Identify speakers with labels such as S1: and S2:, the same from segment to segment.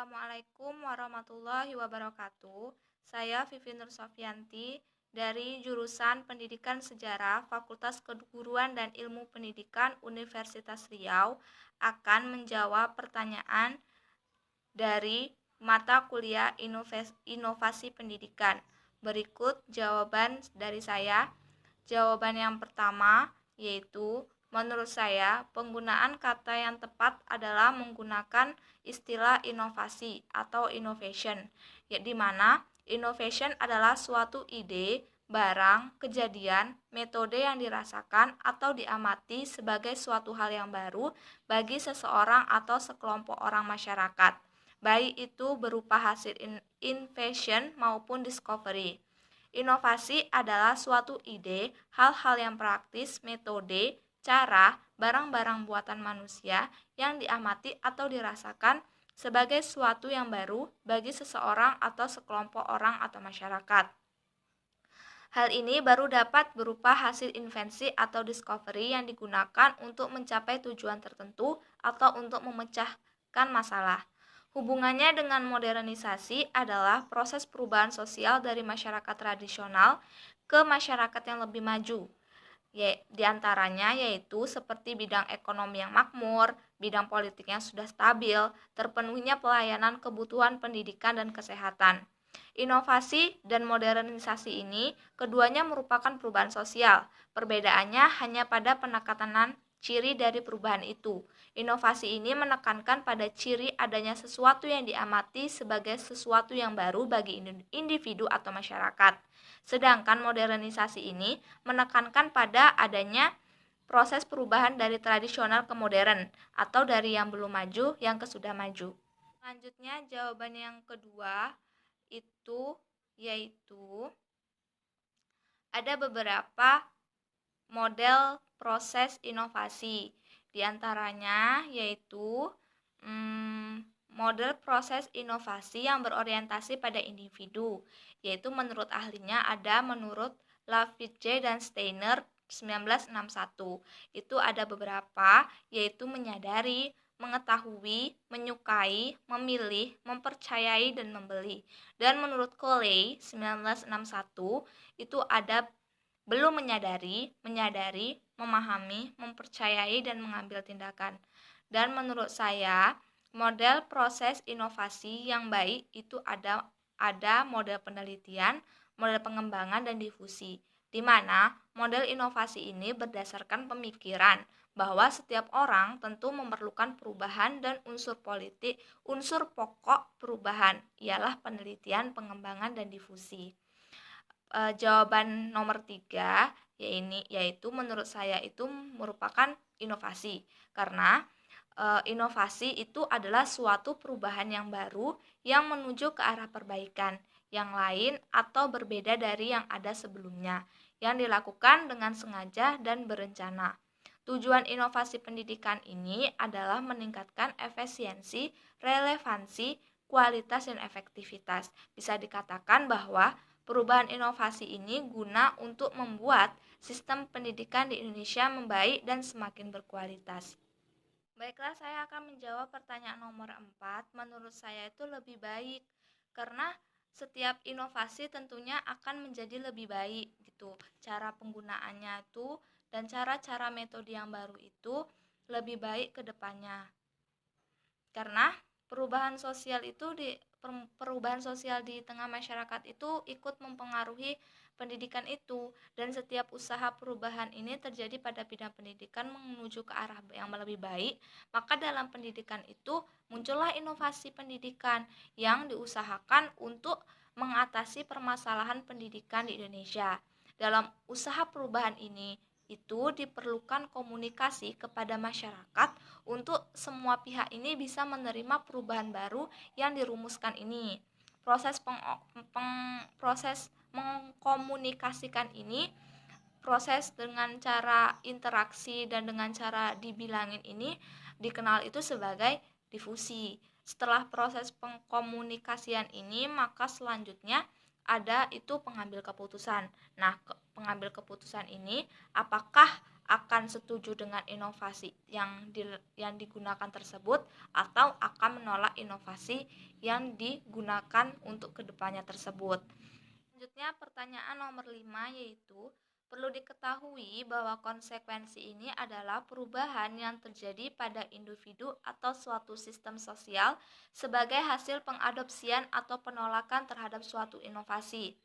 S1: Assalamualaikum warahmatullahi wabarakatuh. Saya Vivi Nur Sofyanti dari jurusan Pendidikan Sejarah Fakultas Keguruan dan Ilmu Pendidikan Universitas Riau akan menjawab pertanyaan dari mata kuliah Inovasi Pendidikan. Berikut jawaban dari saya. Jawaban yang pertama yaitu menurut saya penggunaan kata yang tepat adalah menggunakan istilah inovasi atau innovation, di mana innovation adalah suatu ide, barang, kejadian, metode yang dirasakan atau diamati sebagai suatu hal yang baru bagi seseorang atau sekelompok orang masyarakat, baik itu berupa hasil invention maupun discovery. Inovasi adalah suatu ide, hal-hal yang praktis, metode, cara, barang-barang buatan manusia yang diamati atau dirasakan sebagai suatu yang baru bagi seseorang atau sekelompok orang atau masyarakat. Hal ini baru dapat berupa hasil invensi atau discovery yang digunakan untuk mencapai tujuan tertentu atau untuk memecahkan masalah. Hubungannya dengan modernisasi adalah proses perubahan sosial dari masyarakat tradisional ke masyarakat yang lebih maju. Di antaranya yaitu seperti bidang ekonomi yang makmur, bidang politik yang sudah stabil, terpenuhinya pelayanan kebutuhan pendidikan dan kesehatan. Inovasi dan modernisasi ini keduanya merupakan perubahan sosial. Perbedaannya hanya pada penekanan ciri dari perubahan itu. Inovasi ini menekankan pada ciri adanya sesuatu yang diamati sebagai sesuatu yang baru bagi individu atau masyarakat. Sedangkan modernisasi ini menekankan pada adanya proses perubahan dari tradisional ke modern atau dari yang belum maju yang ke sudah maju. Selanjutnya jawaban yang kedua itu yaitu ada beberapa model proses inovasi. Di antaranya yaitu model proses inovasi yang berorientasi pada individu, yaitu menurut ahlinya ada menurut Lafitje dan Steiner 1961. Itu ada beberapa, yaitu menyadari, mengetahui, menyukai, memilih, mempercayai, dan membeli. Dan menurut Coley 1961 itu ada belum menyadari, memahami, mempercayai, dan mengambil tindakan. Dan menurut saya, model proses inovasi yang baik itu ada model penelitian, model pengembangan, dan difusi, di mana model inovasi ini berdasarkan pemikiran bahwa setiap orang tentu memerlukan perubahan dan unsur pokok perubahan ialah penelitian, pengembangan, dan difusi. Jawaban nomor 3 yaitu menurut saya itu merupakan inovasi, karena inovasi itu adalah suatu perubahan yang baru yang menuju ke arah perbaikan yang lain atau berbeda dari yang ada sebelumnya, yang dilakukan dengan sengaja dan berencana. Tujuan inovasi pendidikan ini adalah meningkatkan efisiensi, relevansi, kualitas, dan efektivitas. Bisa dikatakan bahwa perubahan inovasi ini guna untuk membuat sistem pendidikan di Indonesia membaik dan semakin berkualitas. Baiklah, saya akan menjawab pertanyaan nomor 4. Menurut saya itu lebih baik, karena setiap inovasi tentunya akan menjadi lebih baik gitu. Cara penggunaannya itu dan cara-cara metode yang baru itu lebih baik ke depannya. Karena perubahan sosial di tengah masyarakat itu ikut mempengaruhi pendidikan itu, dan setiap usaha perubahan ini terjadi pada bidang pendidikan menuju ke arah yang lebih baik, maka dalam pendidikan itu muncullah inovasi pendidikan yang diusahakan untuk mengatasi permasalahan pendidikan di Indonesia. Dalam usaha perubahan ini itu diperlukan komunikasi kepada masyarakat untuk semua pihak ini bisa menerima perubahan baru yang dirumuskan ini. Proses mengkomunikasikan ini, proses dengan cara interaksi dan dengan cara dibilangin ini dikenal itu sebagai difusi. Setelah proses pengkomunikasian ini, maka selanjutnya ada itu pengambil keputusan. Nah, pengambil keputusan ini apakah akan setuju dengan inovasi yang digunakan tersebut atau akan menolak inovasi yang digunakan untuk kedepannya tersebut. Selanjutnya pertanyaan nomor 5 yaitu perlu diketahui bahwa konsekuensi ini adalah perubahan yang terjadi pada individu atau suatu sistem sosial sebagai hasil pengadopsian atau penolakan terhadap suatu inovasi.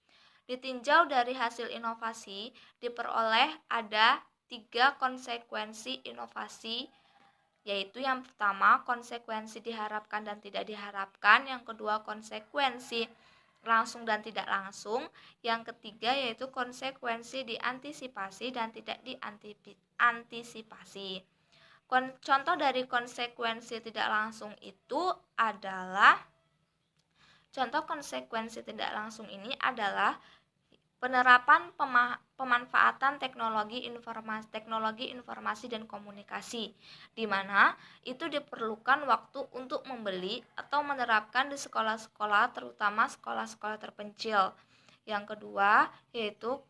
S1: Ditinjau dari hasil inovasi, diperoleh ada 3 konsekuensi inovasi, yaitu yang pertama konsekuensi diharapkan dan tidak diharapkan, yang kedua konsekuensi langsung dan tidak langsung, yang ketiga yaitu konsekuensi diantisipasi dan tidak diantisipasi. Contoh dari konsekuensi tidak langsung itu adalah penerapan pemanfaatan teknologi informasi dan komunikasi, di mana itu diperlukan waktu untuk membeli atau menerapkan di sekolah-sekolah, terutama sekolah-sekolah terpencil. Yang kedua yaitu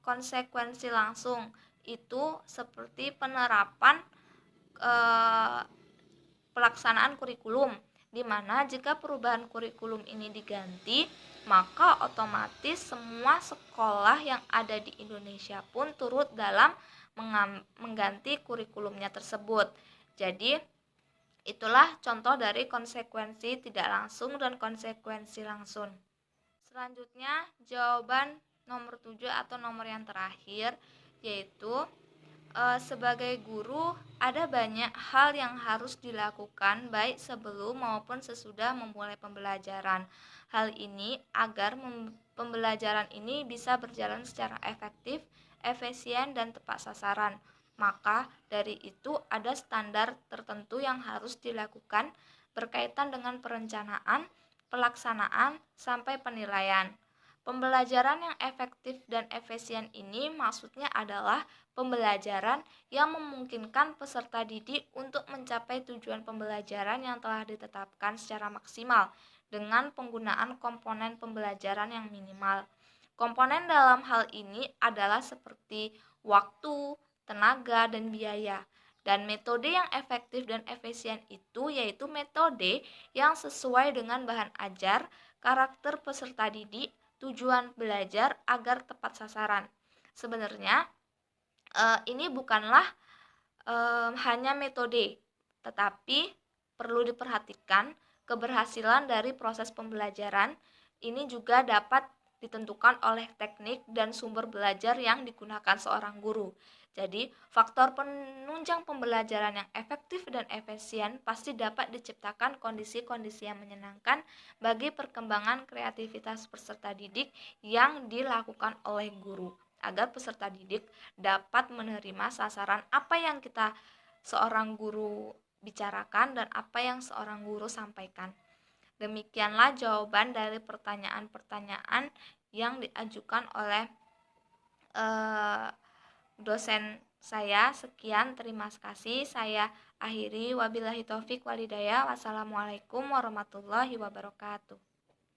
S1: konsekuensi langsung, itu seperti penerapan pelaksanaan kurikulum, di mana jika perubahan kurikulum ini diganti, maka otomatis semua sekolah yang ada di Indonesia pun turut dalam mengganti kurikulumnya tersebut. Jadi itulah contoh dari konsekuensi tidak langsung dan konsekuensi langsung. Selanjutnya jawaban nomor 7 atau nomor yang terakhir yaitu sebagai guru ada banyak hal yang harus dilakukan baik sebelum maupun sesudah memulai pembelajaran. Hal ini agar pembelajaran ini bisa berjalan secara efektif, efisien, dan tepat sasaran. Maka dari itu ada standar tertentu yang harus dilakukan berkaitan dengan perencanaan, pelaksanaan, sampai penilaian. Pembelajaran yang efektif dan efisien ini maksudnya adalah pembelajaran yang memungkinkan peserta didik untuk mencapai tujuan pembelajaran yang telah ditetapkan secara maksimal dengan penggunaan komponen pembelajaran yang minimal. Komponen dalam hal ini adalah seperti waktu, tenaga, dan biaya. Dan metode yang efektif dan efisien itu yaitu metode yang sesuai dengan bahan ajar, karakter peserta didik, tujuan belajar agar tepat sasaran. Sebenarnya ini bukanlah hanya metode, tetapi perlu diperhatikan keberhasilan dari proses pembelajaran ini juga dapat ditentukan oleh teknik dan sumber belajar yang digunakan seorang guru. Jadi, faktor penunjang pembelajaran yang efektif dan efisien pasti dapat diciptakan kondisi-kondisi yang menyenangkan bagi perkembangan kreativitas peserta didik yang dilakukan oleh guru, agar peserta didik dapat menerima sasaran apa yang kita seorang guru bicarakan dan apa yang seorang guru sampaikan. Demikianlah jawaban dari pertanyaan-pertanyaan yang diajukan oleh dosen saya. Sekian, terima kasih. Saya akhiri, wabillahi taufik walhidayah. Wassalamualaikum warahmatullahi wabarakatuh.